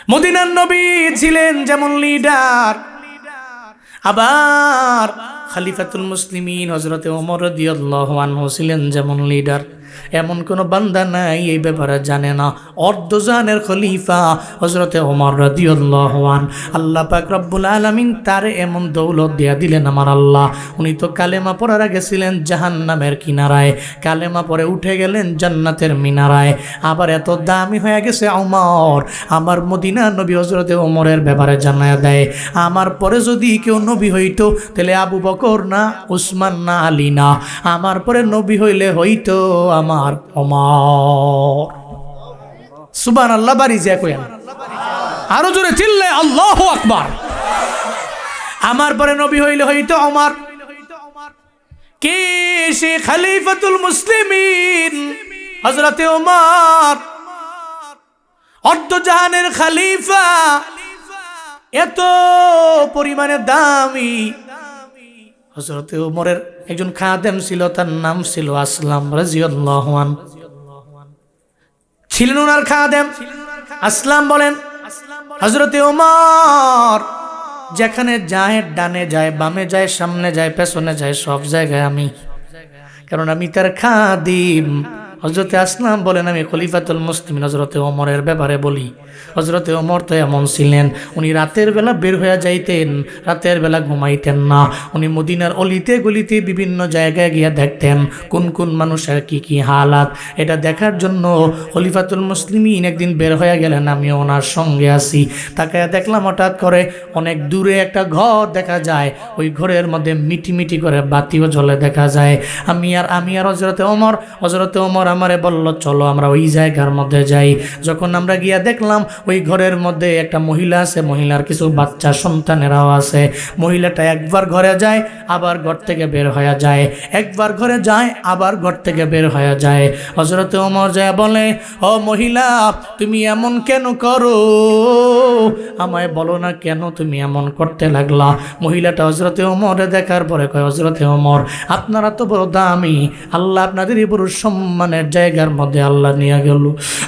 মদিনার নবী ছিলেন যেমন লিডার, আবার খলিফাতুল মুসলিমিন হযরতে ওমর রাদিয়াল্লাহু আনহু ছিলেন যেমন লিডার। এমন কোন বান্দা নাই এই ব্যাপারে জানে না অর্ধজানের খলিফা হযরতে ওমর রাদিয়াল্লাহু আন। আল্লাহ পাক রব্বুল আলামিন তারে এমন দৌলত দিয়া দিলেন আমার আল্লাহ। উনি তো কালেমা পড়ার আগে ছিলেন জাহান্নামের কিনারায়, কালেমা পরে উঠে গেলেন জান্নাতের মিনারায়। আবার এত দামি হয়ে গেছে ওমর, আমার মদিনার নবী হযরতে ওমরের ব্যাপারে জানায়া দেয়, আমার পরে যদি কেউ নবী হইতো তাহলে আবু বকর না, উসমান না, আলী না, আমার পরে নবী হইলে হইতো আমার ওমর। সুবহানাল্লাহ, বাড়ি যা কইেন, আরো জোরে চিল্লে আল্লাহু আকবার। আমার পরে নবী হইলে হইতো ওমর। কে সে খলিফাতুল মুসলিমিন হযরতে ওমর, অর্ধজাহানের খলিফা, এত পরিমাণে দামি। হযরতে ওমরের একজন খাদেম ছিল, তার নাম ছিল আসলাম রাদিয়াল্লাহু আনহু। ছিলেন ওনার খাদেম আসলাম। বলেন হযরতে ওমর যেখানে যায়, ডানে যায়, বামে যায়, সামনে যায়, পেছনে যায়, সব জায়গায় আমি, কারণ আমি তার খাদিম। হযরতে আসলাম বলেন, আমি খলিফাতুল মুসলিমিন হযরতে ওমরের ব্যাপারে বলি, হযরতে ওমর তো এমন ছিলেন, উনি রাতের বেলা বের হয়ে যাইতেন, রাতের বেলা ঘুমাইতেন না। উনি মদিনার অলিতে গলিতে বিভিন্ন জায়গায় গিয়ে দেখতেন কোন কোন মানুষের কি কি হালাত। এটা দেখার জন্য খলিফাতুল মুসলিমিন একদিন বের হয়ে গেলেন, আমিও ওনার সঙ্গে আছি। তাকে দেখলাম হঠাৎ করে অনেক দূরে একটা ঘর দেখা যায়, ওই ঘরের মধ্যে মিটি মিটি করে বাতিও জ্বলে দেখা যায়। আমি আর হযরতে ওমর আমারে বলল, চলো আমরা ওই জায়গার মধ্যে যাই। যখন আমরা গিয়া দেখলাম ওই ঘরের মধ্যে একটা মহিলা আছে, মহিলার কিছু বাচ্চা সন্তানেরাও আছে। মহিলাটা একবার ঘরে যায়, আবার ঘর থেকে বের হয়ে যায়, একবার ঘরে যায়, আবার ঘর থেকে বের হয়ে যায়। হযরতে ওমর যায় বলে, ও মহিলা, তুমি এমন কেন করো? আমায় বলো না কেন তুমি এমন করতে লাগলা? মহিলাটা হযরতে ওমরে দেখার পরে কয়, হযরতে ওমর, আপনারা তো বড় দামি, আল্লাহ আপনাদের এই বড় সম্মানের জায়গার মধ্যে আল্লাহ নিয়ে গেল।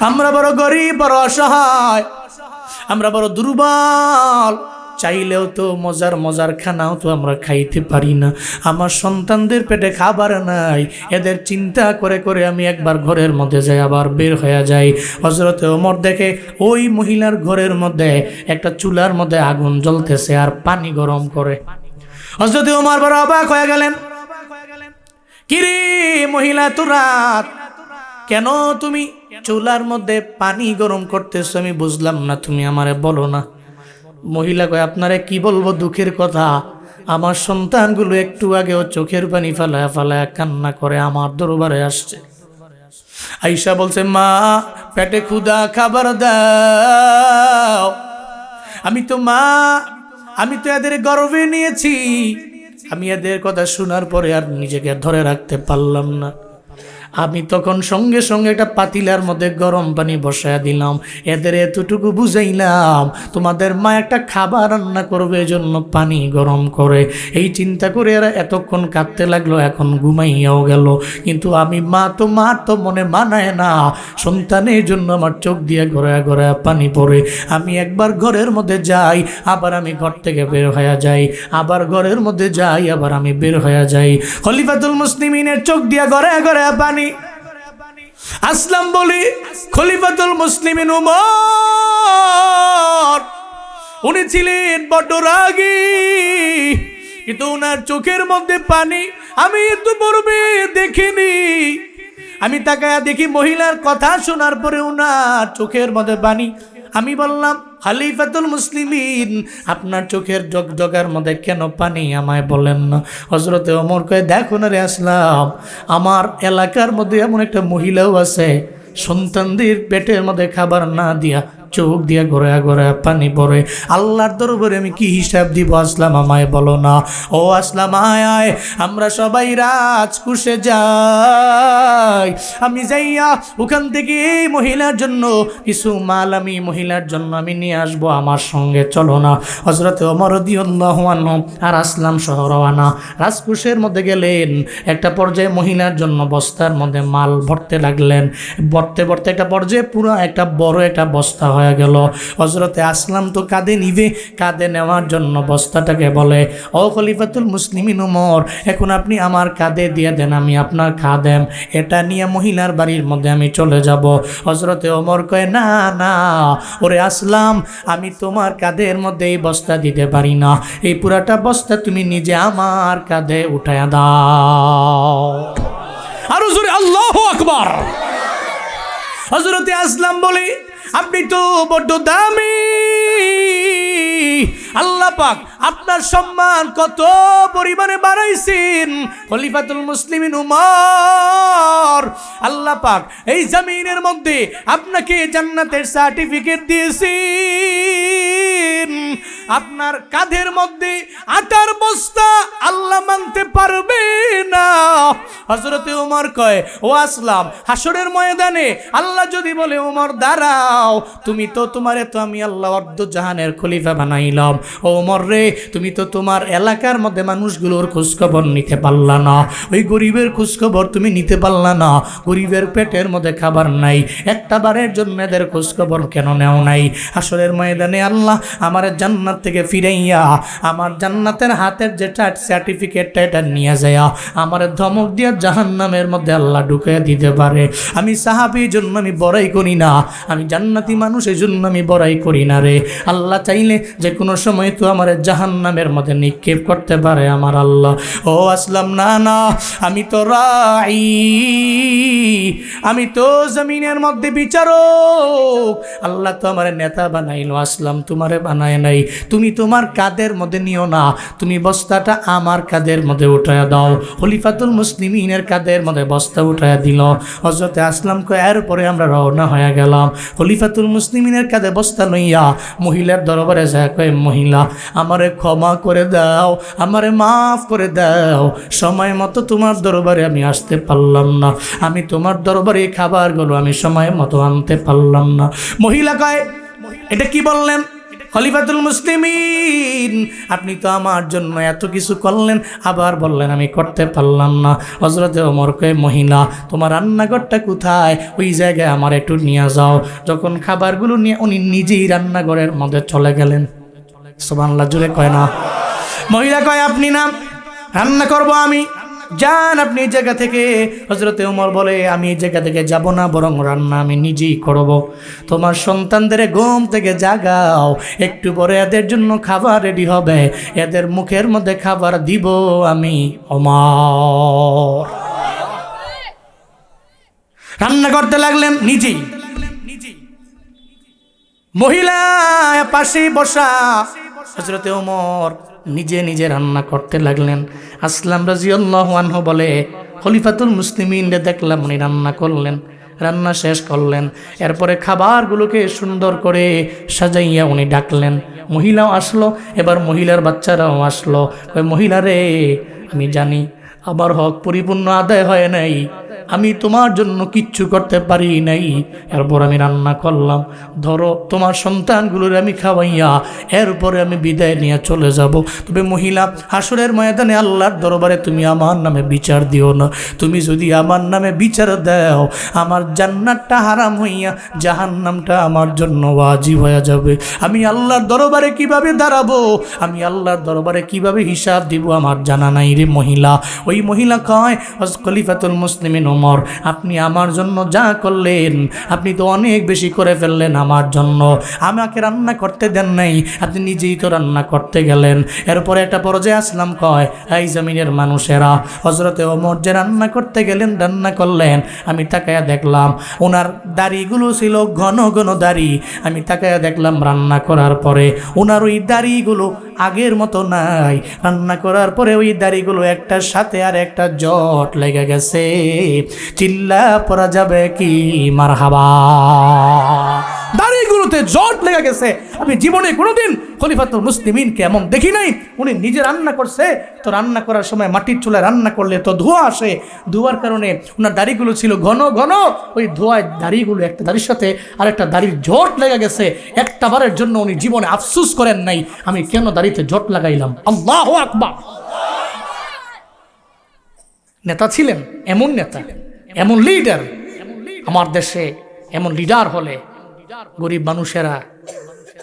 আমরা বড় গরিব, বড় অসহায়, আমরা বড় দুর্বল, চাইলেও তো মজার খানাও তো আমরা খাইতে পারি না। আমার সন্তানদের পেটে খাবার নাই, এদের চিন্তা করে করে আমি একবার ঘরের মধ্যে যাই, আবার বের হয়ে যাই। হযরতে ওমর দেখে ওই মহিলার ঘরের মধ্যে একটা চুলার মধ্যে আগুন জ্বলতেছে আর পানি গরম করে। হযরতে ওমর বড় অবাক হয়ে গেলেন, কিরে মহিলা, তো রাত, কেন তুমি চুলার মধ্যে পানি গরম করতেছো? আমি বুঝলাম না, তুমি আমারে বলো না। মহিলা কয়, আপনারে কি বলবো দুঃখের কথা, আমার সন্তানগুলো একটু আগেও চোখের পানি ফালায়া ফালায়া কান্না করে আমার দরবারে আসছে। আয়েশা বলছে, মা, পেটে ক্ষুধা, খাবার দাও। আমি তো এদের গর্বে নিয়েছি, আমি এদের কথা শোনার পরে আর নিজেকে ধরে রাখতে পারলাম না। আমি তখন সঙ্গে সঙ্গে একটা পাতিলার মধ্যে গরম পানি বসায়া দিলাম, এদের এতটুকু বুঝাইলাম তোমাদের মা একটা খাবার রান্না করবে, এজন্য পানি গরম করে। এই চিন্তা করে এরা এতক্ষণ কাঁদতে লাগলো, এখন ঘুমাইয়াও গেল। কিন্তু আমি মা তো মনে মানায় না, সন্তানের জন্য আমার চোখ দিয়ে ঘোরা ঘোরা পানি পড়ে। আমি একবার ঘরের মধ্যে যাই, আবার আমি ঘর থেকে বের হয়ে যাই, আবার ঘরের মধ্যে যাই, আবার আমি বের হয়ে যাই। খলিফাতুল মুসলিমিনের চোখ দিয়ে ঘরে ঘরে পানি। আসলাম বলি, খলিফাতুল মুসলিমিন ওমর, উনি ছিলেন বড় রাগী, কিন্তু ওনার চোখের মধ্যে পানি আমি তো পূর্বে দেখিনি। আমি তাকায়া দেখি মহিলার কথা শোনার পরে ওনার চোখের মধ্যে পানি। আমি বললাম, খলিফাতুল মুসলিমিন, আপনার চোখের জগজগার মধ্যে কেন পানি, আমায় বলেন না? হযরতে ওমর কয়, দেখো না রে আসলাম, আমার এলাকার মধ্যে এমন একটা মহিলাও আছে, সন্তানদের পেটের মধ্যে খাবার না দিয়া চোখ দিয়া ঘোরা ঘোরা পানি পড়ে। আল্লাহর দরবারে আমি কি হিসাব দিব? আসলাম, আমায় বলো না। ও আসলাম, আয়, আমরা সবাই রাজকুশে যাই। আমি যাইয়া ওখান থেকে এই মহিলার জন্য কিছু মাল আমি মহিলার জন্য আমি নিয়ে আসবো, আমার সঙ্গে চলো না? হযরতে ওমর রাদিয়াল্লাহু আনহু আর আসলাম সহ রওয়ানা। রাজকুশের মধ্যে গেলেন, একটা পর্যায়ে মহিলার জন্য বস্তার মধ্যে মাল ভরতে লাগলেন। ভরতে ভরতে একটা পর্যায়ে পুরো একটা বড় একটা বস্তা হয়ে গেল। হযরতে আসলাম তো কাঁধে নিবে, কাঁধে নেওয়ার জন্য বস্তাটাকে বলে, ও খলিফাতুল মুসলিমিন ওমর, এখন আপনি আমার কাঁধে দিয়ে দেন, আমি আপনার খাদেম, এটা নিয়ে মহিলার বাড়ির মধ্যে আমি চলে যাব। হযরতে ওমর কয়, না না ওরে আসলাম, আমি তোমার কাঁধের মধ্যে এই বস্তা দিতে পারি না, এই পুরাটা বস্তা তুমি নিজে আমার কাঁধে উঠায়া দাও। আরো জোরে আল্লাহু আকবার। হযরতে আসলাম বলে, আপনি তো বড্ড দামি, আল্লাহ পাক আপনার সম্মান কত পরিমাণে বাড়াইছেন। খলিফাতুল মুসলিমিন উমর, আল্লাহ পাক এই জমিনের মধ্যে আপনাকে জান্নাতের সার্টিফিকেট দিয়েছেন, আপনার কাঁধের মধ্যে আটার বস্তা আল্লাহ মানতে পারবে না। হযরতে ওমর কয়, ও আসলাম, হাসরের ময়দানে আল্লাহ যদি বলে, ওমর দাঁড়াও, তুমি তো তোমারে তো আমি আল্লাহ অর্ধ জাহানের খলিফা বানাইলাম, ওমর রে তুমি তো তোমার এলাকার মধ্যে মানুষগুলোর খোঁজখবর নিতে পারলা না, ওই গরিবের খোঁজখবর তুমি নিতে পারলা না, গরিবের পেটের মধ্যে খাবার নাই, একটা বারের জন্য এদের খোঁজখবর কেন নেও নাই? হাসরের ময়দানে আল্লাহ আমার জান্নাত থেকে ফিরাইয়া আমার জান্নাতের হাতের যেটা সার্টিফিকেটটা এটা নিয়ে যায় আমার ধমক দিয়ে জাহান্নামের মধ্যে আল্লাহ ঢুকিয়ে দিতে পারে। আমি সাহাবীর জন্য আমি বড়াই করি না, আমি জান্নাতি মানুষ এই জন্য আমি বড়াই করি না রে। আল্লাহ চাইলে যে কোনো সময় তো আমার জাহান্নামের মধ্যে নিক্ষেপ করতে পারে আমার আল্লাহ। ও আসলাম, না না, আমি তো রাই, আমি তো জমিনের মধ্যে বিচারক, আল্লাহ তো আমার নেতা বানাইলো, আসলাম তোমারে বানায় নাই, তুমি তোমার কাঁধের মধ্যে নিও না, তুমি বস্তাটা আমার কাঁধের মধ্যে উঠায়া দাও। খলিফাতুল মুসলিমিনের কাঁধের মধ্যে বস্তা উঠায়া দিল। হযরতে আসলামকে এরপরে আমরা রওনা হয়ে গেলাম। খলিফাতুল মুসলিমিনের কাঁধে বস্তা লইয়া মহিলার দরবারে যায়, কয় মহিলা আমারে ক্ষমা করে দাও, আমারে মাফ করে দাও, সময় মতো তোমার দরবারে আমি আসতে পারলাম না, আমি তোমার দরবারে খাবারগুলো আমি সময় মতো আনতে পারলাম না। মহিলা কয়, এটা কি বললেন খলিফাতুল মুসলিমিন, আপনি তো আমার জন্য এত কিছু করলেন, আবার বললেন আমি করতে পারলাম না। হযরতে ওমর কয়, মহিলা তোমার রান্নাঘরটা কোথায়, ওই জায়গায় আমার একটু নিয়ে যাও। যখন খাবারগুলো নিয়ে উনি নিজেই রান্নাঘরের মধ্যে চলে গেলেন। সুবহানাল্লাহ জোরে কয় না। মহিলা কয়, আপনি না, রান্না করব আমি, যান আপনি এই জায়গা থেকে। হযরতে ওমর বলে, আমি এই জায়গা থেকে যাব না, বরং রান্না আমি নিজেই করব। তোমার সন্তানদের ঘুম থেকে জাগাও, একটু পরে এদের জন্য খাবার রেডি হবে, এদের মুখের মধ্যে খাবার দিব আমি ওমর। রান্না করতে লাগলেন নিজেই। মহিলা পাশে বসা, হযরতে ওমর নিজে নিজে রান্না করতে লাগলেন। আসলাম রাদিয়াল্লাহু আনহু বলে, খলিফাতুল মুসলিমিনরে দেখলাম উনি রান্না করলেন, রান্না শেষ করলেন, এরপরে খাবারগুলোকে সুন্দর করে সাজাইয়া উনি ডাকলেন। মহিলাও আসলো, এবার মহিলার বাচ্চারাও আসলো। ওই মহিলা রে, আমি জানি আমার হক পরিপূর্ণ আদায় হয় নাই, আমি তোমার জন্য কিচ্ছু করতে পারি নাই, এরপর আমি রান্না করলাম, ধরো তোমার সন্তানগুলোর আমি খাওয়াইয়া এরপরে আমি বিদায় নিয়ে চলে যাব। তবে মহিলা, হাসরের ময়দানে আল্লাহর দরবারে তুমি আমার নামে বিচার দিও না, তুমি যদি আমার নামে বিচার দাও আমার জান্নাতটা হারাম হইয়া জাহান্নামটা আমার জন্য ওয়াজিব হয়ে যাবে। আমি আল্লাহর দরবারে কিভাবে দাঁড়াবো, আমি আল্লাহর দরবারে কিভাবে হিসাব দিব আমার জানা নাই রে মহিলা। ওই মহিলা কয়, খলিফাতুল মুসলিমিন ওমর, আপনি আমার জন্য যা করলেন আপনি তো অনেক বেশি করে ফেললেন আমার জন্য, আমাকে রান্না করতে দেন নাই, আপনি নিজেই তো রান্না করতে গেলেন। এরপরে একটা পর্যায়ে আসলাম কয়, এই জমিনের মানুষেরা, হযরতে ওমর যে রান্না করতে গেলেন, রান্না করলেন, আমি তাকায়া দেখলাম ওনার দাড়িগুলো ছিল ঘন ঘন দাড়ি, আমি তাকায়া দেখলাম রান্না করার পরে ওনার ওই দাড়িগুলো আগের মতো নাই, রান্না করার পরে ওই দাড়িগুলো একটার সাথে আর একটা জট লেগে গেছে। চিল্লা পড়া যাবে কি মারহাবা। দাড়িগুলোতে জট লেগে গেছে। আমি জীবনে কোনোদিন খলিফাতুল মুসলিমিনকে এমন দেখি নাই। উনি নিজে রান্না করছে, তো রান্না করার সময় মাটির চুলায় রান্না করলে তো ধোঁয়া আসে, ধোঁয়ার কারণে ওনার দাড়িগুলো ছিল ঘন ঘন, ওই ধোঁয়ায় দাড়িগুলো একটা দাড়ির সাথে আর একটা দাড়ির জট লেগে গেছে। একটা বারের জন্য উনি জীবনে আফসোস করেন নাই আমি কেন দাড়িতে জট লাগাইলাম। আল্লাহু আকবার। নেতা ছিলেন, এমন নেতা, এমন লিডার। আমার দেশে এমন লিডার হলে গরিব মানুষেরা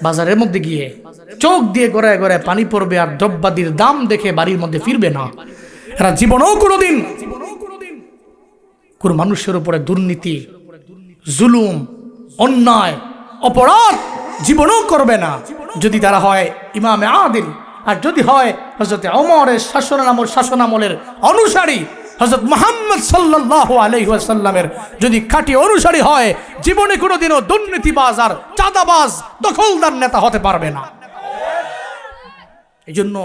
বাজারের মধ্যে গিয়ে চোখ দিয়ে গড়ায় গড়ায় পানি পড়বে আর দ্রব্যাদির দাম দেখে বাড়ির মধ্যে ফিরবে না। এরা জীবনেও কোনোদিন কোন মানুষের উপরে দুর্নীতি, জুলুম, অন্যায়, অপরাধ জীবনেও করবে না, যদি তারা হয় ইমামে আদিল। আর যদি হয় হযরত ওমরের শাসনামলের অনুসারী, হযরত মুহাম্মদ সাল্লাল্লাহু আলাইহি ওয়াসাল্লামের যদি খাঁটি অনুসারী হয়, জীবনে কোনোদিনও দুর্নীতিবাজ আর চাঁদাবাজ দখলদার নেতা হতে পারবে না। এই জন্য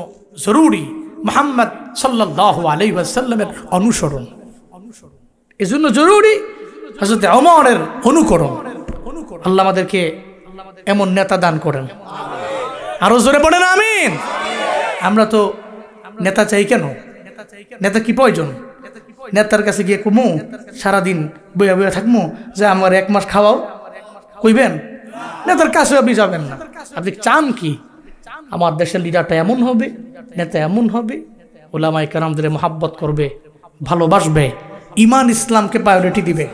জরুরি মুহাম্মদ সাল্লাল্লাহু আলাইহি ওয়াসাল্লামের অনুসরণ। এই জন্য জরুরি হযরত ওমরের অনুকরণ। আল্লাহ আমাদেরকে এমন নেতা দান করেন। আরো জোরে পড়েন আমিন। আমরা তো নেতা চাই কেন? নেতা কি প্রয়োজন? নেতার কাছে গিয়ে কুমু সারাদিন বইয়া বইয়া থাকবো যে আমার 1 মাস খাওয়াও, কইবেন? নেতার কাছে আপনি যাবেন না। আপনি চান কি? আমার দেশের লিডারটা এমন হবে, নেতা এমন হবে, ওলামায়ে কেরামদের মহাব্বত করবে, ভালোবাসবে, ইমান ইসলামকে প্রায়োরিটি দিবে।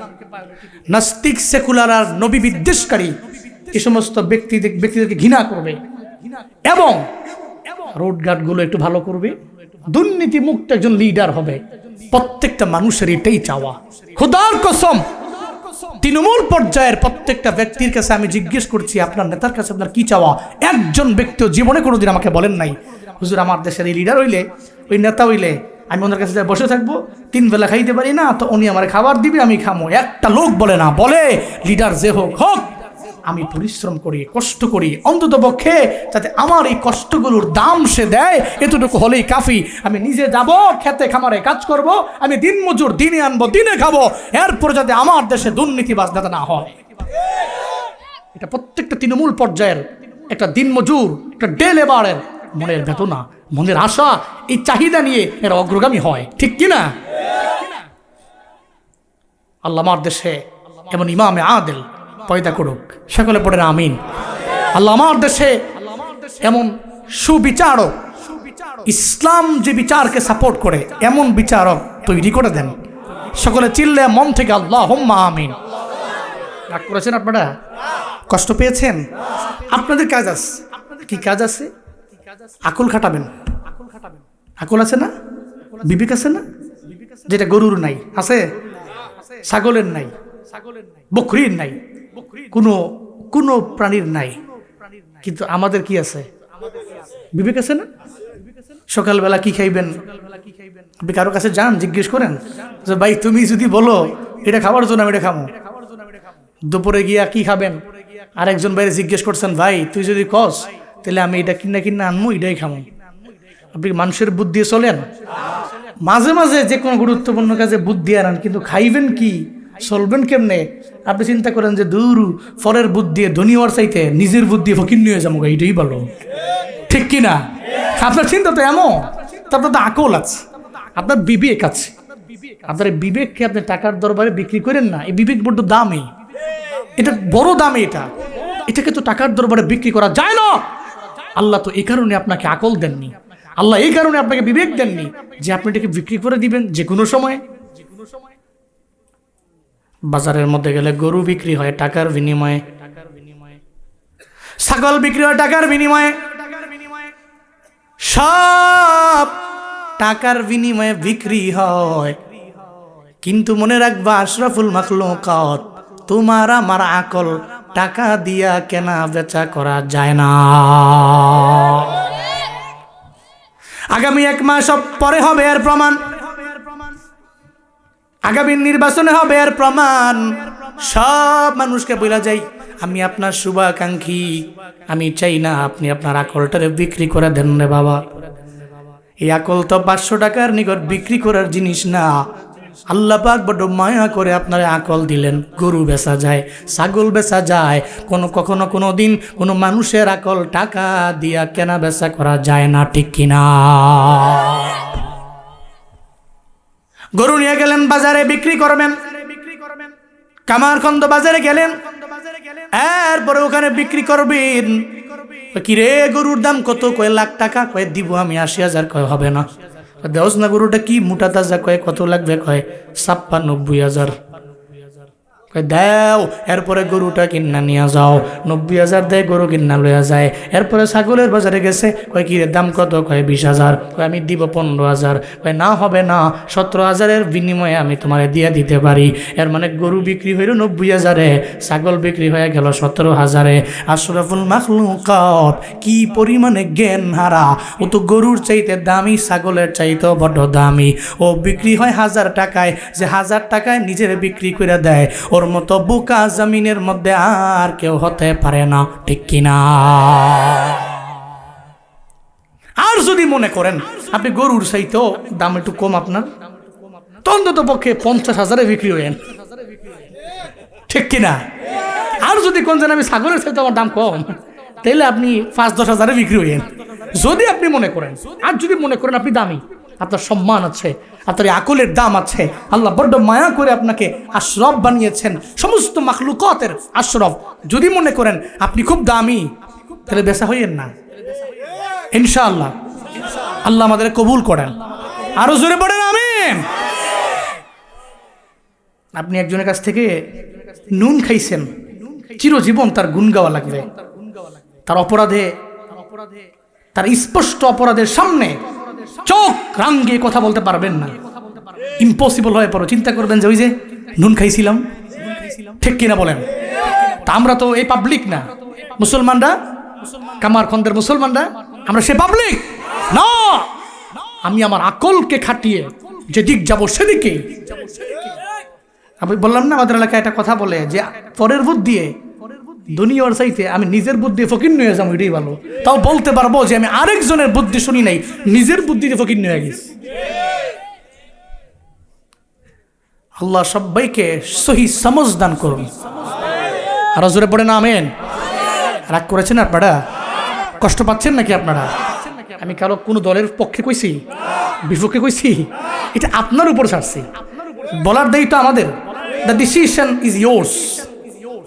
নাস্তিক, সেকুলার আর নবী বিদ্বেষকারী এই সমস্ত ব্যক্তিদেরকে ঘৃণা করবে এবং রোডঘাটগুলো একটু ভালো করবে। দুর্নীতি মুক্ত একজন লিডার হবে। প্রত্যেকটা মানুষের এটাই চাওয়া। খোদার কসম, তৃণমূল পর্যায়ের প্রত্যেকটা ব্যক্তির কাছে আমি জিজ্ঞেস করছি, আপনার নেতার কাছে আপনার কি চাওয়া? একজন ব্যক্তিও জীবনে কোনোদিন আমাকে বলেন নাই, হুজুর আমার দেশের এই লিডার হইলে, ওই নেতা হইলে আমি ওনার কাছে বসে থাকবো, 3 বেলা খাইতে পারি না, তো উনি আমার খাবার দিবে, আমি খামো। একটা লোক বলে না। বলে লিডার যে হোক হোক, আমি পরিশ্রম করি, কষ্ট করি, অন্তত পক্ষে যাতে আমার এই কষ্টগুলোর দাম সে দেয়, এতটুকু হলেই কাফি। আমি নিজে যাব, খেতে খামারে কাজ করব, আমি দিন মজুর, দিনে আনবো, দিনে খাবো, এরপর যাতে আমার দেশে দুর্নীতিবাজ নেতা না হয়। এটা প্রত্যেকটা তৃণমূল পর্যায়ের একটা দিন মজুর, একটা ডে লেবারের মনের বেদনা, মনের আশা, এই চাহিদা নিয়ে এরা অগ্রগামী হয়। ঠিক কিনা? আল্লাহ আমার দেশে এমন ইমামে আদিল পয়দা করুক। সকলে পড়েন আমিন। আল্লাহ আমার দেশে এমন সুবিচারক, ইসলাম যে বিচারকে সাপোর্ট করে এমন বিচারক তৈরি করে দেন। সকলে চিল্লে মন থেকে আল্লাহুম্মা আমিন। রাগ করেছেন আপনারা? কষ্ট পেয়েছেন? আপনাদের কাজ আছে। কি কাজ আছে? আকল খাটাবেন। আকল আছে না? বিবেক আছে না? যেটা গরুর নাই, আছে? ছাগলের নাই, বকরির নাই, কোনো প্রাণীর নাই, কিন্তু আমাদের কি আছে? বিবেক আছে না? সকালবেলা কি খাইবেন? আপনি কারো কাছে যান, জিজ্ঞেস করেন যে ভাই তুমি যদি বলো এটা খাবার জন্য আমি এটা খাবো। দুপুরে গিয়া কি খাবেন? আরেকজন বাইরে জিজ্ঞেস করছেন ভাই তুই যদি কস তাহলে আমি এটা কিনা আনবো, এটাই খাবো। আপনি মানুষের বুদ্ধি চলেন? মাঝে মাঝে যে কোনো গুরুত্বপূর্ণ কাজে বুদ্ধি আনান, কিন্তু খাইবেন কি, চলবেন কেমনে? আপনি চিন্তা করেন যে দূর ফলের বুদ্ধি ধনী হওয়ার চাইতে নিজের বুদ্ধি ফকির নিয়ে যাবো, এইটাই ভালো। ঠিক কিনা? আপনার চিন্তা তো এমন, আপনার তো আকল আছে, আপনার বিবেক আছে। আপনার বিবেককে আপনি টাকার দরবারে বিক্রি করেন না। এই বিবেক বড্ড দামি, এটা বড় দামি। এটাকে তো টাকার দরবারে বিক্রি করা যায় না। আল্লাহ তো এই কারণে আপনাকে আকল দেননি, আল্লাহ এই কারণে আপনাকে বিবেক দেননি যে আপনি এটাকে বিক্রি করে দিবেন যে কোনো সময়। বাজারের মধ্যে গেলে গরু বিক্রি হয় টাকার বিনিময়ে, ছাগল বিক্রি হয় টাকার বিনিময়ে, সব টাকার বিনিময়ে বিক্রি হয়। কিন্তু মনে রাখবা আশরাফুল মাখলুকাত, তোমার আমার আকল টাকা দিয়া কেনা বেচা করা যায় না। আগামী 1 মাস পরে হবে এর প্রমাণ, আগামী নির্বাচনে হবে এর প্রমাণ। সব মানুষকে বলা যাই আমি আপনার শুভাকাঙ্ক্ষী, আমি চাই না আপনি আপনার আকলটারে বিক্রি করে দেন রে বাবা। এই আকল তো 500 টাকার নিকট বিক্রি করার জিনিস না। আল্লাহ পাক বড় মায়া করে আপনার আকল দিলেন। গরু বেচা যায়, ছাগল বেচা যায়, কখনো কোনো দিন কোনো মানুষের আকল টাকা দিয়া কেনা বেচা করা যায় না। ঠিক কিনা? গরু নিয়ে গেলেন বাজারে বিক্রি করবেন, কামারখন্দ বাজারে গেলেন, এরপরে ওখানে বিক্রি করবেন। কিরে গরুর দাম কত? কয় লাখ টাকা। কয় দিব আমি 80,000। কয় হবে না। দেওস না গরুটা কি মোটা তাজা? কয় কত লাগবে? কয় 56,000। দাও, এরপরে গরুটা কিনা নিয়ে যাও। 90,000 দেয়, গরু কিনা লইয়া যায়। এরপরে ছাগলের বাজারে গেছে, কয় কি দাম কত? কয় 20,000। কয় আমি দিব 15,000। কয় না হবে না, 17,000-এর বিনিময়ে আমি তোমারে দিয়ে দিতে পারি। এর মানে গরু বিক্রি হইল 90,000-এ, ছাগল বিক্রি হয়ে গেল 17,000-এ। আশরাফুল মাখলুকাত কি পরিমাণে জ্ঞান হারা! ও তো গরুর চাইতে দামি, ছাগলের চাইতেও বড় দামি। ও বিক্রি হয় 1000 টাকায়, যে 1000 টাকায় নিজের বিক্রি করে দেয়। ওর মতো বোকা জমিনের মধ্যে আর কেউ হতে পারে না, ঠিক কিনা? আর যদি মনে করেন আপনি গরুর চাইতেও দাম একটু কম আপনার, তো অন্তত পক্ষে 50,000-এ বিক্রি হইেন, ঠিক কিনা? আর যদি কোন যেন আমি ছাগলের চাইতে আমার দাম কম, তাইলে আপনি 5-10,000-এ বিক্রি হইেন, যদি আপনি মনে করেন। আর যদি মনে করেন আপনি দামি, আপনার সম্মান আছে, আপনার আকলের দাম আছে, আল্লাহ বড্ড মায়া করে আপনাকে আশরফ বানিয়েছেন, সমস্ত মাখলুকাতের আশরফ, যদি মনে করেন আপনি খুব দামি, তাহলে বেচা হইয়েন না ইনশাআল্লাহ। আল্লাহ আমাদের কবুল করেন। আরো জোরে পড়েন আমিন। আপনি একজনের কাছ থেকে নুন খাইছেন, চিরজীবন তার গুণ গাওয়া লাগবে। তার অপরাধে, তার স্পষ্ট অপরাধের সামনে চোখ রাঙ্গিয়ে কথা বলতে পারবেন না, ইম্পসিবল হয়ে পড়ো। চিন্তা করবেন যে ওই যে নুন খাইছিলাম, ঠিক কিনা বলেন? তা আমরা তো এই পাবলিক না, মুসলমানরা, কামারখন্দের মুসলমানরা আমরা সে পাবলিক না। আমি আমার আকলকে খাটিয়ে যেদিক যাব সেদিকে। আমি বললাম না, আমাদের এলাকায় একটা কথা বলে যে পরের বুদ্ধি দিয়ে দুনিয়ার চাইতে আমি নিজের বুদ্ধি ফকির নিয়ে যাবো, এটাই ভালো। তাও বলতে পারবো যে আমি আরেকজনের বুদ্ধি শুনি নাই, নিজের বুদ্ধিতে ফকির নিয়ে গেছি। আল্লাহ সবাইকে সহি সমঝ দান করুন। আরো জোরে পড়ে না আমেন। রাগ করেছেন আপনারা? কষ্ট পাচ্ছেন নাকি আপনারা? আমি কারো কোনো দলের পক্ষে কইছি, বিপক্ষে কইছি? এটা আপনার উপর ছাড়ছি, বলার দায়িত্ব আমাদের। দ্য ডিসিশন ইজ ইয়োর্স,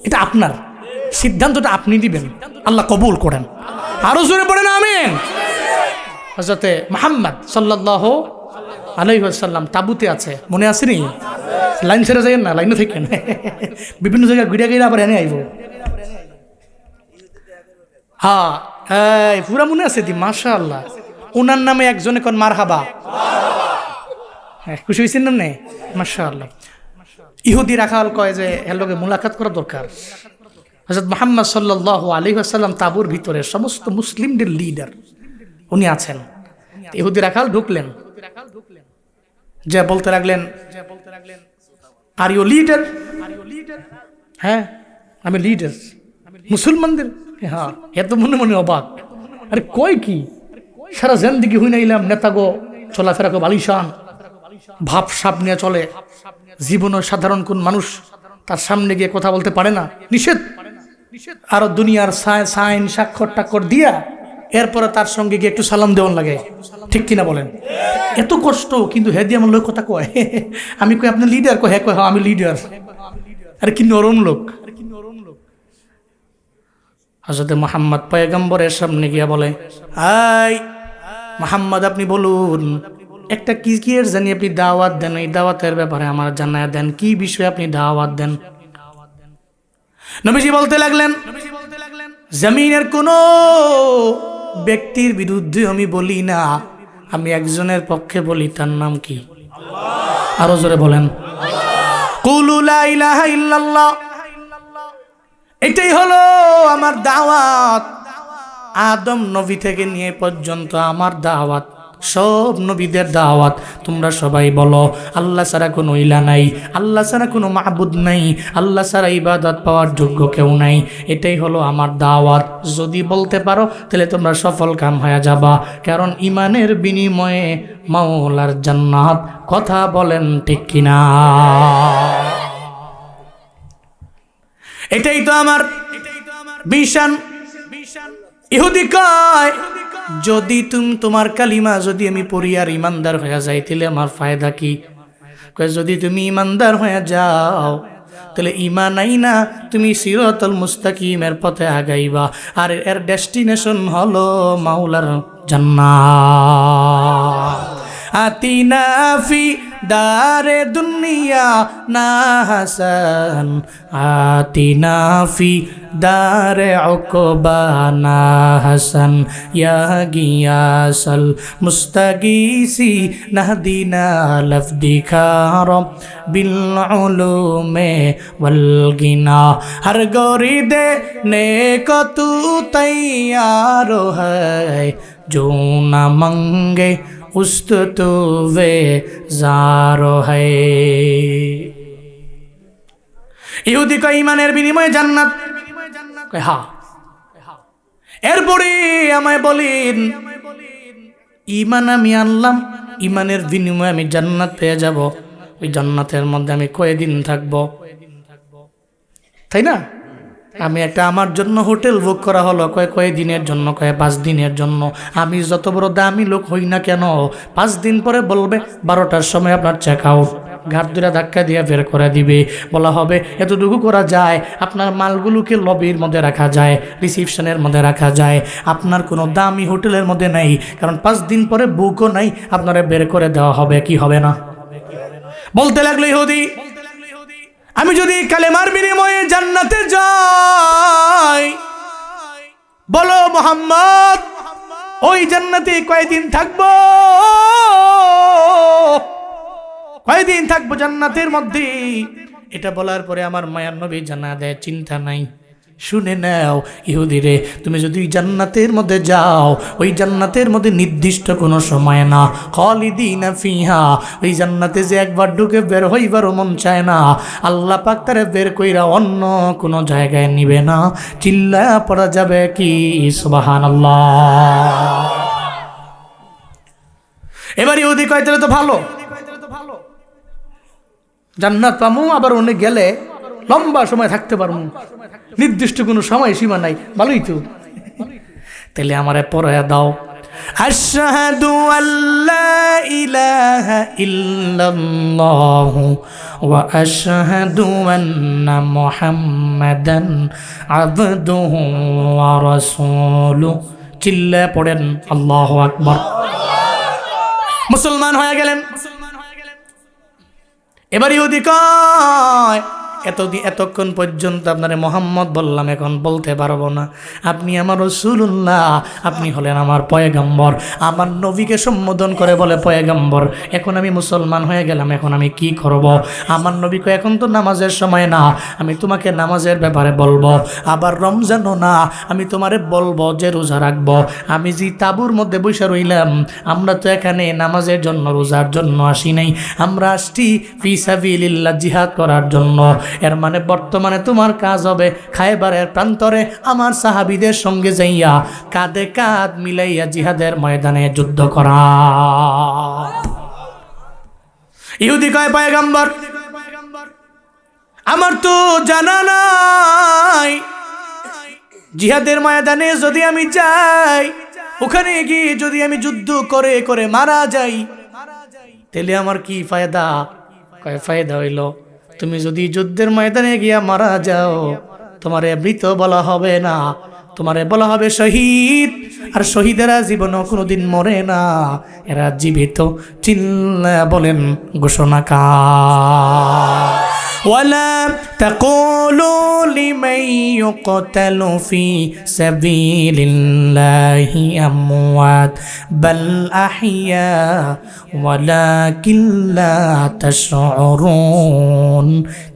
এটা আপনার সিদ্ধান্তটা আপনি দিবেন। আল্লাহ কবুল করেন। আরো জোরে পড়েন আমিন। হযরতে মুহাম্মদ সাল্লাল্লাহু আলাইহি ওয়াসাল্লাম তাবুতে আছে, মনে আছে নি? লাইন ছেড়ে যাইয়েন না, লাইনে থাকেন। বিভিন্ন জায়গায় ঘুরে গিয়ে আবার এনে আইব। হ্যাঁ, পুরা মনে আছে দি, মাশাআল্লাহ। ওনার নামে একজন এখন মারহাবা, খুশি হয়েছেন না? মাশাআল্লাহ। ইহুদি রাখাল কয় যে এর লগে মুলাকাত করা দরকার। হযরত মুহাম্মদ সাল্লাল্লাহু আলাইহি ওয়াসাল্লাম তাবুর ভিতরে সমস্ত মুসলিমদের লিডার উনি আছেন। ইহুদি রাখাল ঢুকলেন, যে বলতে লাগলেন, আর ইউ লিডার? হ্যাঁ আমি লিডার মুসলমানদের। হ্যাঁ, এত মনে মনে অবাক। আরে কয় কি? সারা জিন্দেগি হই নাইলাম নেতা গো, চলাফেরা গো বালিশান, ভাব সাপ নিয়ে চলে। জীবনের সাধারণ কোন মানুষ তার সামনে গিয়ে কথা বলতে পারে না, নিষেধ। আর দুনিয়ার সাইন স্বাক্ষর টাক্ষর দিয়া এরপরে তার সঙ্গে গিয়ে একটু সালাম দেওয়ান লাগে, ঠিক কিনা বলেন? এত কষ্ট, কিন্তু হে দিয়ে আমার লোক কথা কয়। আমি কই আপনি লিডার? কয় হ্যাঁ। কয় হ্যাঁ আমি লিডার। আরে কি নরম লোক। হযরত মুহাম্মদ পয়গম্বরের সামনে গিয়া বলে, হাই মুহাম্মদ, আপনি বলুন একটা কি কি এর জানি আপনি দাওয়াত দেন, এই দাওয়াতের ব্যাপারে আমার জানায়া দেন, কি বিষয়ে আপনি দাওয়াত দেন? নবীজি বলতে লাগলেন, জমিনের কোন ব্যক্তির বিরুদ্ধে আমি বলি না, আমি একজনের পক্ষে বলি। তার নাম কি? আরো জোরে বলেন, কুলু লা ইলাহা ইল্লাল্লাহ। এটাই হলো আমার দাওয়াত। আদম নবী থেকে নিয়ে পর্যন্ত আমার দাওয়াত, সব নবীদের দাওয়াত। তোমরা সবাই বলো আল্লাহ ছাড়া কোনো ইলা নাই, আল্লাহ ছাড়া কোনো মাহবুদ নাই, আল্লাহ ছাড়া ইবাদত পাওয়ার যোগ্য কেউ নাই। এটাই হলো আমার দাওয়াত। যদি বলতে পারো তাহলে তোমরা সফল কাম হয়ে যাবা, কারণ ইমানের বিনিময়ে মাওলার জান্নাত। কথা বলেন ঠিক কিনা? এটাই তো আমার বিশান। ইহুদি কয়, যদি তোমার কালিমা যদি আমি পড়ি আর ইমানদার হয়ে যাই, তাহলে আমার ফায়দা কি? কয় যদি তুমি ইমানদার হয়ে যাও তাহলে ইমান নাই না, তুমি সিরাতুল মুস্তাকিমের পথে আগাইবা, আর এর ডেস্টিনেশন হলো মাওলার জান্নাত। আতিনা ফি দারে দুনিয়া না হাসান, আতিনা ফি দারে উকবা না হাসান, ইয়া গিয়াসাল মুস্তাগীসি নাহদিনা লফদিখার বিল উলুমে ওয়াল গিনা, হর গৌরি দে ने को तू तैयार है, जो न मंगे उस्त तू वे जारो है। ইহুদি কয় ইমানের বিনিময়ে জান্নাত, কয় হ্যাঁ। এরপরে আমায় বলেন ইমান আমি আনলাম, ইমানের বিনিময়ে আমি জান্নাত পেয়ে যাব, ওই জান্নাতের মধ্যে আমি কয়দিন থাকবো, তাই না? আমি একটা আমার জন্য হোটেল বুক করা হলো, কয় দিনের জন্য, 5 দিনের জন্য। আমি যত বড় দামি লোক হই না কেন, 5 দিন পরে বলবে 12টার সময় আপনার চেক আউট, ঘাট দুরা ধাক্কা দিয়ে বের করে দিবে। বলা হবে এতটুকু করা যায়, আপনার মালগুলোকে লবির মধ্যে রাখা যায়, রিসিপশনের মধ্যে রাখা যায়, আপনার কোনো দামি হোটেলের মধ্যে নাই, কারণ 5 দিন পরে বুকও নাই, আপনারা বের করে দেওয়া হবে, কি হবে না? বলতে লাগলো ইহুদি আমি যদি কালেমার বিনিময়ে জান্নাতে যাই, বলো মুহাম্মদ ওই জান্নাতে কয়দিন থাকবো, কয়দিন থাকবো জান্নাতের মধ্যে? এটা বলার পরে আমার মায়ার নবী জানা দেয় চিন্তা নাই, শুনে নাও ইহুদিরে, তুমি যদি জান্নাতের মধ্যে যাও, ওই জান্নাতের মধ্যে নির্দিষ্ট কোনো সময় না, খালিদিনা ফিহা, ওই জান্নাতে যে একবার ঢুকে বের হইবারও মন চায় না, আল্লাহ পাক তারে বের কইরা অন্য কোনো জায়গায় নিবে না। চিল্লা পড়া যাবে কি সুবহানাল্লাহ? এবার ইহুদি কয় তাহলে তো ভালো, জান্নাত পামু, আবার অনেক গেলে লম্বা সময় থাকতে পারবো, নির্দিষ্ট কোনো সময় সীমা নাই, ভালোই তো। তাহলে আমারে পড়ায়া দাও, আশহাদু আল্লা ইলাহা ইল্লাল্লাহু ওয়া আশহাদু আন্না মুহাম্মাদান আবদুহু ওয়া রাসূলুহু। চিল্লা পড়েন আল্লাহু আকবার। মুসলমান হয়ে গেলেন। এবার ইহুদি কয় এতক্ষণ পর্যন্ত আপনারে মোহাম্মদ বললাম, এখন বলতে পারবো না, আপনি আমার রাসূলুল্লাহ, আপনি হলেন আমার পয়গম্বর, আমার নবীকে সম্বোধন করে বলে পয়গম্বর। এখন আমি মুসলমান হয়ে গেলাম, এখন আমি কি করব? আমার নবীকে এখন তো নামাজের সময় না, আমি তোমাকে নামাজের ব্যাপারে বলবো, আবার রমজানও না, আমি তোমারে বলবো যে রোজা রাখবো। আমি যে তাঁবুর মধ্যে বসে রইলাম, আমরা তো এখানে নামাজের জন্য, রোজার জন্য আসি নাই, আমরা আসছি ফি সাবিলিল্লাহ, জিহাদ করার জন্য। এর মানে বর্তমানে তোমার কাজ হবে খায়বারের প্রান্তরে আমার সাহাবীদের সঙ্গে যাইয়া কাঁধে কাঁধ মিলাইয়া জিহাদের ময়দানে যুদ্ধ করা। ইহুদি কয় পয়গম্বর আমার তো জানা নাই, জিহাদের ময়দানে যদি আমি যাই, ওখানে গিয়ে যদি আমি যুদ্ধ করে করে মারা যাই, তাহলে আমার কি ফায়দা? কয় ফায়দা হইল তুমি যদি যুদ্ধের ময়দানে গিয়া মারা যাও, তোমারে মৃত বলা হবে না, তোমারে বলা হবে শহীদ। আর শহীদেরা জীবনও কোনোদিন মরে না, এরা জীবিত। চিল্লা বলেন ঘোষণা কার? ওয়ালা তাকুলু লিমান ইউকতালু ফি সাবিলিল্লাহি আমওয়াত বাল আহইয়া ওয়ালাকিন লা তাশউরুন।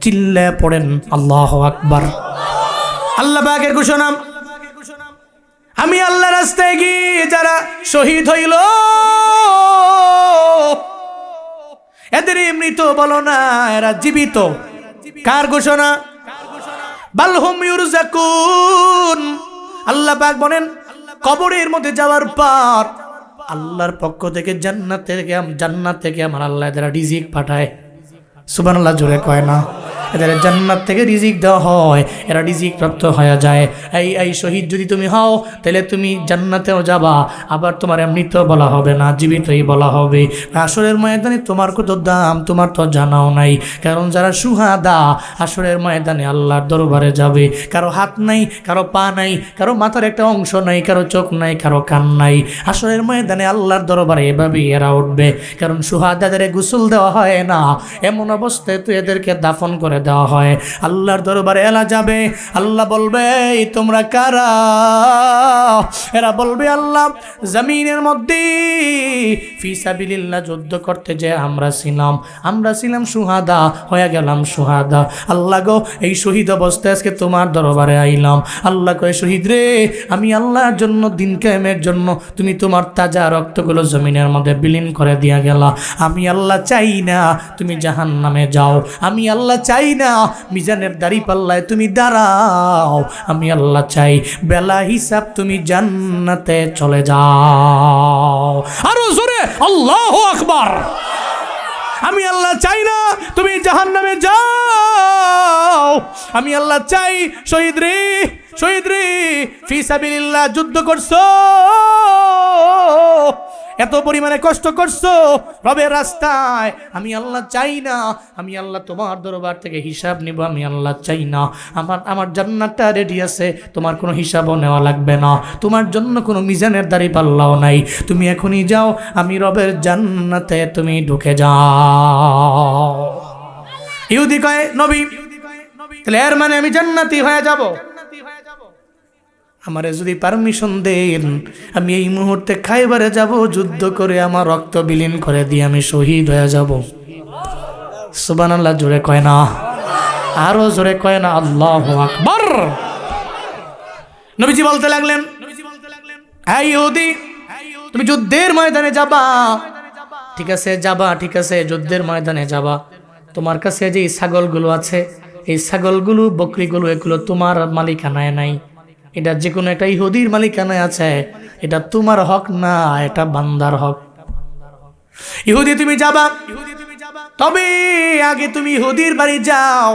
চিল্লা পড়েন আল্লাহু আকবার। আল্লাহ পাকের ঘোষণা, আমি আল্লাহ রাস্তায় গিয়ে যারা শহীদ হইল এদের মৃত বলো না, এরা জীবিত। কার ঘোষণা? বালহুম ইউরজাকুন। আল্লাহ পাক বলেন কবরের মধ্যে যাওয়ার পর আল্লাহর পক্ষ থেকে জান্নাত থেকে আমার আল্লাহ যারা রিজিক পাঠায়। সুবহানাল্লাহ জোরে কয় না? এদের জান্নাত থেকে রিজিক দেওয়া হয়, এরা রিজিক প্রাপ্ত হয়ে যায়। এই শহীদ যদি তুমি হও তাহলে তুমি জান্নাতেও যাবা, আবার তোমার এমনিতেও বলা হবে না, জীবিতই বলা হবে। হাসরের ময়দানে তোমার কত দাম তোমার তো জানাও নাই। কারণ যারা সুহাদা হাসরের ময়দানে আল্লাহর দরবারে যাবে, কারো হাত নাই, কারো পা নাই, কারো মাথার একটা অংশ নাই, কারো চোখ নাই, কারো কান নাই। হাসরের ময়দানে আল্লাহর দরবারে এভাবেই এরা উঠবে। কারণ সুহাদাদের গোসল দেওয়া হয় না, এমন অবস্থায় তো এদেরকে দাফন করে দেওয়া হয়। আল্লাহর দরবারে এলা যাবে, আল্লাহ বলবে তোমরা কারা? এরা বলবে আল্লাহ জমিনের মধ্যে ফি সাবিলিল্লাহ যুদ্ধ করতে যে আমরা ছিলাম সুহাদা, হয়ে গেলাম সুহাদা। আল্লাহ গো এই শহীদ অবস্থায় আজকে তোমার দরবারে আইলাম। আল্লাহ কয় শহীদ রে, আমি আল্লাহর জন্য দিন কায়েমের জন্য তুমি তোমার তাজা রক্তগুলো জমিনের মধ্যে বিলীন করে দিয়া গেলা। আমি আল্লাহ চাই না তুমি জাহান্নামে যাও, আমি আল্লাহ চাই না মিজানের দাড়ি পাল্লায় তুমি দাঁড়াও, আমি আল্লাহ চাই বেলা হিসাব তুমি জান্নাতে চলে যাও। আরো জোরে আল্লাহু আকবার। আমি আল্লাহ চাই না তুমি জাহান্নামে যাও, আমি আল্লাহ চাই শহীদ রে ফি সাবিলিল্লাহ যুদ্ধ করছো, এত পরিমাণে কষ্ট করছো রবের রাস্তায়, আমি আল্লাহ চাই না, আমি আল্লাহ তোমার দরবার থেকে হিসাব নিব, আমি আল্লাহ চাই না। আমার জান্নাতটা রেডি আছে, তোমার কোনো হিসাবও নেওয়া লাগবে না, তোমার জন্য কোনো মিজানের দাড়ি পাল্লাও নাই, তুমি এখনই যাও, আমি রবের জান্নাতে তুমি ঢুকে যাও। ইহুদি কয় নবী তাহলে এর মানে আমি জান্নাতি হয়ে যাব? আমারে যদি পারমিশন দেন আমি এই মুহূর্তে খাইবারে যাব, যুদ্ধ করে আমার রক্ত বিলীন করে দিয়ে আমি শহীদ হয়ে যাব। সুবহানাল্লাহ জোরে কয় না, আরো জোরে কয় না আল্লাহু আকবার। নবীজি বলতে লাগলেন এই ইহুদি তুমি যুদ্ধের ময়দানে যাবা, ঠিক আছে যাবা, ঠিক আছে যুদ্ধের ময়দানে যাবা, তোমার কাছে যে ছাগলগুলো আছে এই ছাগলগুলো বকরিগুলো এগুলো তোমার মালিকানায় নাই, এটা যে কোনো একটা ইহুদির মালিকানায় আছে, এটা তোমার হক না, এটা বান্দার হক। ইহুদি তুমি যাবা, তবে আগে তুমি ইহুদির বাড়ি যাও,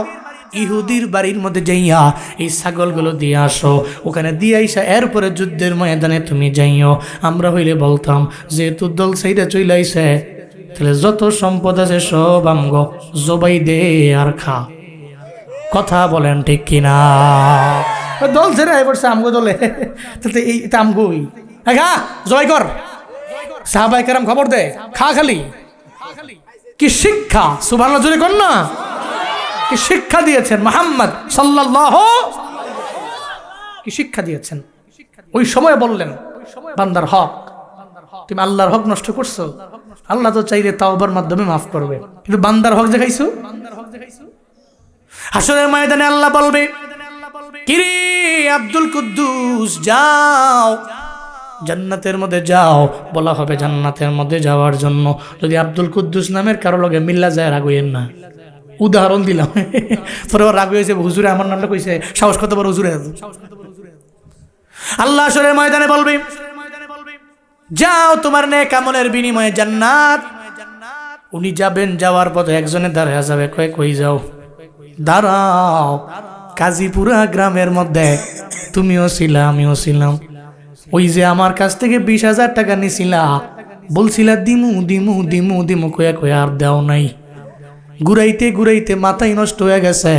ইহুদির বাড়ির মধ্যে যাইয়া এই ছাগলগুলো দিয়ে আসো, ওখানে দিয়ে আইসা এরপরে যুদ্ধের ময়দানে তুমি যাইও। আমরা হইলে বলতাম যেহেতু দল সাইডে চলে আইছে তাহলে যত সম্পদ আছে সব আমগো, জবাই দে আর খা। কথা বলেন ঠিক কিনা? দল ছেড়ে পড়ছে আমগো দলে, এই আমগোই খা জবাই কর, সাহাবায়ে কেরাম খবর দে খা খালি। কি শিক্ষা! সুবহানাল্লাহ জোরে কর না। কি শিক্ষা দিয়েছেন মুহাম্মদ সাল্লাল্লাহু, কি শিক্ষা দিয়েছেন! ওই সময় বললেন বান্দার হক, তুমি আল্লাহর হক নষ্ট করছো, আল্লাহ তো চাইলে তাওবার মাধ্যমে মাফ করবে, কিন্তু বান্দার হক দেখাইছো। হাসরের ময়দানে আল্লাহ বলবে কিরে আব্দুল কুদ্দুস যাও জান্নাতের মধ্যে যাও, বলা হবে জান্নাতের মধ্যে যাওয়ার জন্য যদি আব্দুল কুদ্দুস নামের কারো লগে মিল্লা যায় রাগইয়েন না, উদাহরণ দিলাম। পরে রাগ হয়েছে হুজুরে আমার নামটা কইছে, সাহস কত বড় হুজুরে। আল্লাহ হাসরের ময়দানে বলবে যাও তোমার নেক আমলের বিনিময়ে জান্নাত। উনি যাবেন, যাওয়ার পথে একজনে দাঁড়ায় যাবে, কই যাও? দাঁড়াও, কাজীপুরা গ্রামের মধ্যে তুমিও ছিলা আমিও ছিলাম, ওই যে আমার কাছ থেকে 20,000 টাকা নিছিলা, বলছিলা দিমু দিমু দিমু দিমু কয়া কয়া আর দেও নাই, ঘুরাইতে ঘুরাইতে মাথায় নষ্ট হয়ে গেছে,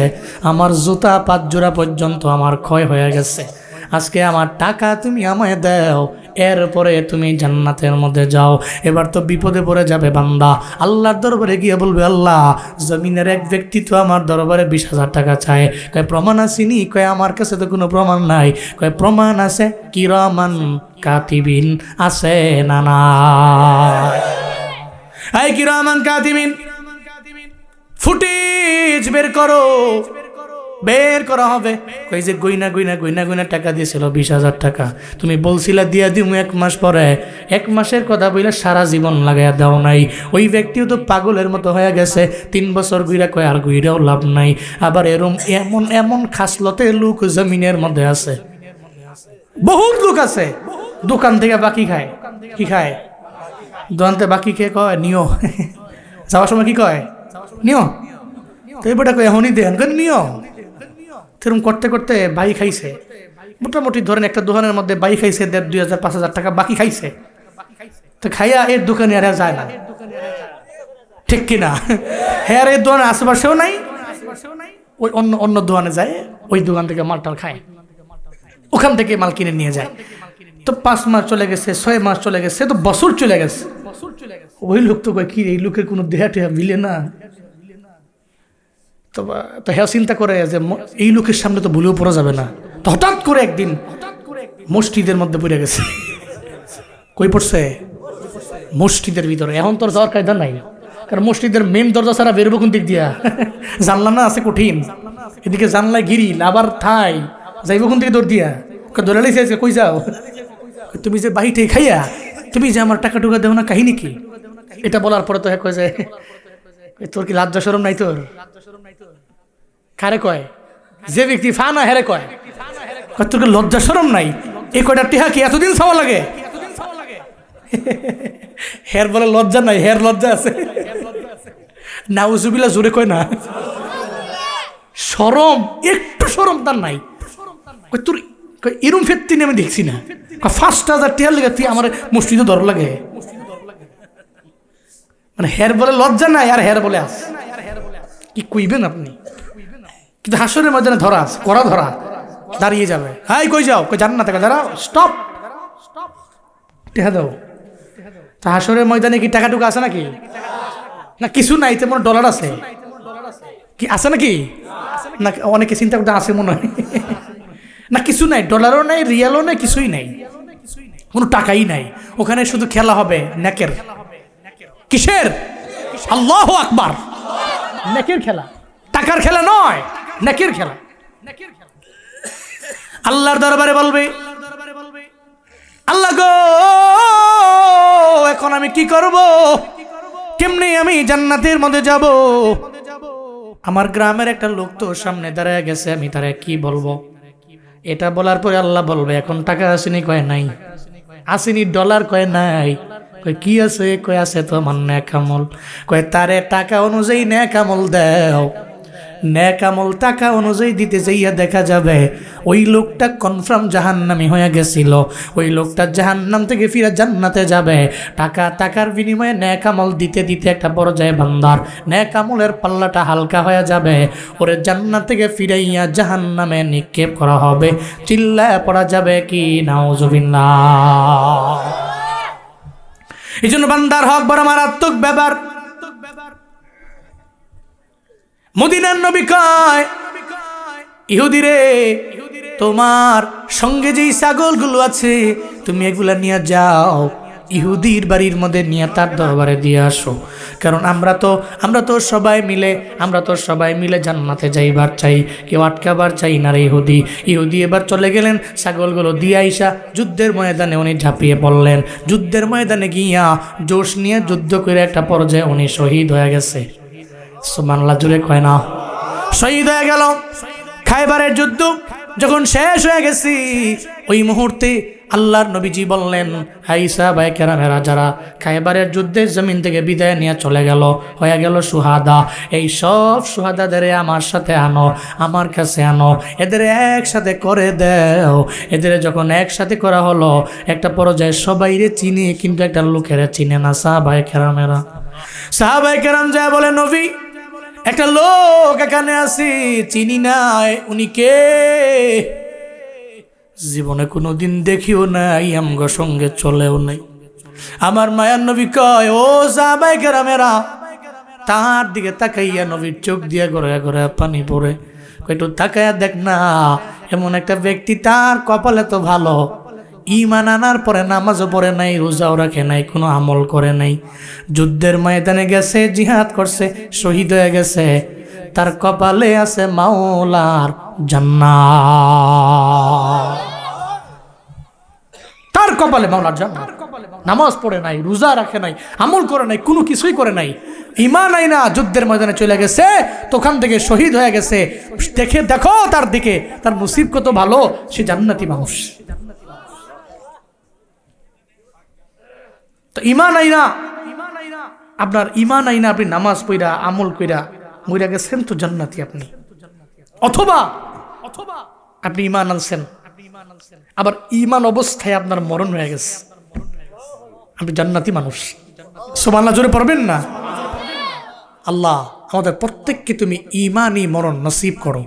আমার জুতা 5 জোড়া পর্যন্ত আমার ক্ষয় হয়ে গেছে, আজকে আমার টাকা তুমি আমায় দাও, এরপরে তুমি জান্নাতের মধ্যে যাও। এবার তো বিপদে পড়ে যাবে বান্দা, আল্লাহর দরবারে গিয়ে বলবে আল্লাহ জমিনের এক ব্যক্তি তো আমার দরবারে 20,000 টাকা চায়, কয় প্রমাণ আসেনি? কয় আমার কাছে তো কোনো প্রমাণ নাই। কয় প্রমাণ আছে, কিরামান কাতিবিন আছে না না? এই কিরামান কাতিবিন ফুটেজ বের করো, বের করা হবে। কই যে গইনা গইনা গইনা গইনা টাকা দিয়েছিল 20,000 টাকা, তুমি বলছিলা দিয়া দিমু 1 মাস পরে, 1 মাসের কথা বইলা সারা জীবন লাগাইয়া দাও নাই। ওই ব্যক্তিও তো পাগলের মতো হয়ে গেছে, 3 বছর গুইরা কয় আর গুইরাও লাভ নাই। আবার এমন এমন খাসলতে লোক জমিনের মধ্যে আছে, বহুত লোক আছে দোকান থেকে বাকি খায়। কি খায়? দোকানতে বাকি খেয়ে কয় নিও, যাওয়ার সময় কি কয়? নিও। তো এবারটা এখনই দেন নিও। এরকম করতে করতে বাই খাইছে, মোটামুটি ধরেন একটা দোকানের মধ্যে বাই খাইছে 1,500, 2,000, 5,000 টাকা বাকি খাইছে। তো খাইয়া এর দোকানে আর যায় না, ঠিক কিনা? হ্যাঁ, এর দোকানে আশেপাশেও নাই, ওই অন্য অন্য দোকানে যায়, ওই দোকান থেকে মালটাল খায়, ওখান থেকে মাল কিনে নিয়ে যায়। তো 5 মাস চলে গেছে, 6 মাস চলে গেছে, তো বছর চলে গেছে। ওই লোক তো কয় কি এই লোকের কোনো দেহা টেহা মিলে না। তো হ্যাঁ চিন্তা করে যে এই লোকের সামনে তো ভুলেও পড়া যাবে না। তো হঠাৎ করে একদিন মসজিদের মধ্যে পড়ে গেছে। কই পড়ছে? মসজিদের ভিতরে। এখন তোর যাওয়ার কায়দা নাই, কারণ মসজিদের মেন দরজা ছাড়া বেরোবো কোন দিক দিয়া? জানলা না আছে কঠিন, এদিকে জানলায় গিরিল, আবার ঠাই, যাইব কোন দিকে দৌড় দিয়া? দৌড়া লাইছে আজকে, কই যাও? তুমি যে বাহিতে খাইয়া তুমি যে আমার টাকা টুকা দেও না, কাহিনী কি? এটা বলার পরে তো হ্যাঁ কয় যে তোর কি লজ্জা শরম নাই? তোর কারে কয়? যে ব্যক্তি ফানা হেরে কয় তোর কি লজ্জা শরম নাই? এই কয়টা টিহা কি এতদিন চাওয়া লাগে? হের বলে লজ্জা নাই, হের লজ্জা আছে। নাউজুবিল্লাহ, জোরে কয় না। শরম, একটু শরম তার নাই। তোর এরম ফেরতি আমি দেখছি না। 5,000 টিহার লেগে তুই আমার মসজিদে দর লাগে? মানে হের বলে লজ্জা নাই, আর হের বলে আস কি কইবেন আপনি? কিন্তু হাসরের ময়দানে ধরা আছে, করা ধরা, দাঁড়িয়ে যাবে। হাই কই যাও? কই জান না, টাকা দাঁড়াও, স্টপ, টেহা দাও। তা হাসরের ময়দানে কি টাকা টুকা আছে নাকি? না কিছু নাই, তেমন ডলার আছে কি? আছে নাকি? না অনেকে চিন্তা করতে আছে মনে হয়। না কিছু নাই, ডলারও নাই, রিয়ালও নাই, কিছুই নাই, কোনো টাকাই নাই। ওখানে শুধু খেলা হবে নেকের। কিসের? আল্লাহু আকবার। নেকের খেলা, টাকার খেলা নয়, নেকের খেলা। আল্লাহর দরবারে বলবে, আল্লাহ গো এখন আমি কি করব? কেমনে আমি জান্নাতের মধ্যে যাব? আমার গ্রামের একটা লোক তো সামনে দাঁড়ায় গেছে, আমি তারা কি বলবো? এটা বলার পরে আল্লাহ বলবে, এখন টাকা আসেনি? কয় নাই। আসেনি ডলার? কয় নাই। কয় কি আছে? কয় আছে তো আমার নেক আমল। কয় তারে টাকা অনুযায়ী নেক আমল দাও। নেক আমল টাকা অনুযায়ী দিতে যাইয়া দেখা যাবে ওই লোকটা কনফার্ম জাহান্নামী হয়ে গেছিল। ওই লোকটা জাহান্নাম থেকে ফিরে জান্নাতে যাবে। টাকার বিনিময়ে নেক আমল দিতে দিতে একটা পর্যায়ে বান্দার নেক আমলের পাল্লাটা হালকা হয়ে যাবে। ওরে জান্নাত থেকে ফিরাইয়া জাহান্নামে নিক্ষেপ করা হবে। চিল্লায় পড়া যাবে কি নাউজুবিল্লাহ। এই জন্য বান্দার হক বড় মারাত্মক ব্যাপার। মদিনার নবী কয়, ইহুদি রে, তোমার সঙ্গে যেই ছাগলগুলো আছে তুমি এগুলা নিয়ে যাও, ইহুদির বাড়ির মধ্যে নিয়ে তার দরবারে দিয়ে আসো। কারণ আমরা তো সবাই মিলে জান্নাতে যাইবার চাই, কেউ আটকাবার চাই না রে ইহুদি এবার চলে গেলেন। ছাগলগুলো দিয়ে আইসা যুদ্ধের ময়দানে উনি ঝাঁপিয়ে পড়লেন। যুদ্ধের ময়দানে গিয়া জোশ নিয়ে যুদ্ধ করে একটা পর্যায়ে উনি শহীদ হয়ে গেছে। সুবহানাল্লাহ, জোরে কয় না? শহীদ হয়ে গেল। খায়বারের যুদ্ধ যখন শেষ হয়ে গেছে, ওই মুহূর্তে আল্লাহর নবীজি বললেন, হাই সাহাবায়ে কেরামেরা, যারা খায়বারের যুদ্ধের জমিন থেকে বিদায় নিয়ে চলে গেল, হয়ে গেল সুহাদা, এই সব সুহাদাদের আমার সাথে আনো, আমার কাছে আনো, এদের একসাথে করে দাও। এদের যখন একসাথে করা হলো, একটা পর্যায়ে সবাইরে চিনি, কিন্তু একটা লোকেরা চিনে না, সাহাবায়ে কেরামেরা। সাহাবায়ে কেরাম যা বলে, নবী একটা লোক এখানে আছে, চিনি নাই, উনি কে? জীবনে কোনোদিন দেখিও নাই, আমগো সঙ্গে চলেও নাই। আমার মায়ার নবী কয়, ও সাহাবায়ে কেরামেরা, তার দিকে তাকাইয়া নবীর চোখ দিয়ে গড়ায় গড়ায় পানি পড়ে। একটু তাকাইয়া দেখ না, এমন একটা ব্যক্তি, তার কপালে তো ভালো, ঈমান আনার পরে নামাজও পড়ে নাই, রোজাও রাখে নাই, কোনো আমল করে নাই, যুদ্ধের ময়দানে গেছে, জিহাদ করছে, শহীদ হয়ে গেছে, তার কপালে আছে মাওলার জান্নাত। তার কপালে মাওলার জান্নাত। নামাজ পড়ে নাই, রোজা রাখে নাই, আমল করে নাই, কোনো কিছুই করে নাই, ঈমান নাই না, যুদ্ধের ময়দানে চলে গেছে, তখন থেকে শহীদ হয়ে গেছে। দেখো তার দিকে, তার নসিব কত ভালো, সে জান্নাতি মানুষ। তো ঈমান আইনা, আপনার ঈমান আইনা আপনি নামাজ পড়া, আমল কইরা মইরা গেছেন তো জান্নাতি আপনি, অথবা আপনি ঈমান আনছেন, আবার ঈমান অবস্থায় আপনার মরণ হয়ে গেছে, আপনি জান্নাতি মানুষ। সুবহানাল্লাহ জোরে পড়বেন না? আল্লাহ আমাদের প্রত্যেককে তুমি ঈমানি মরণ নসিব করো।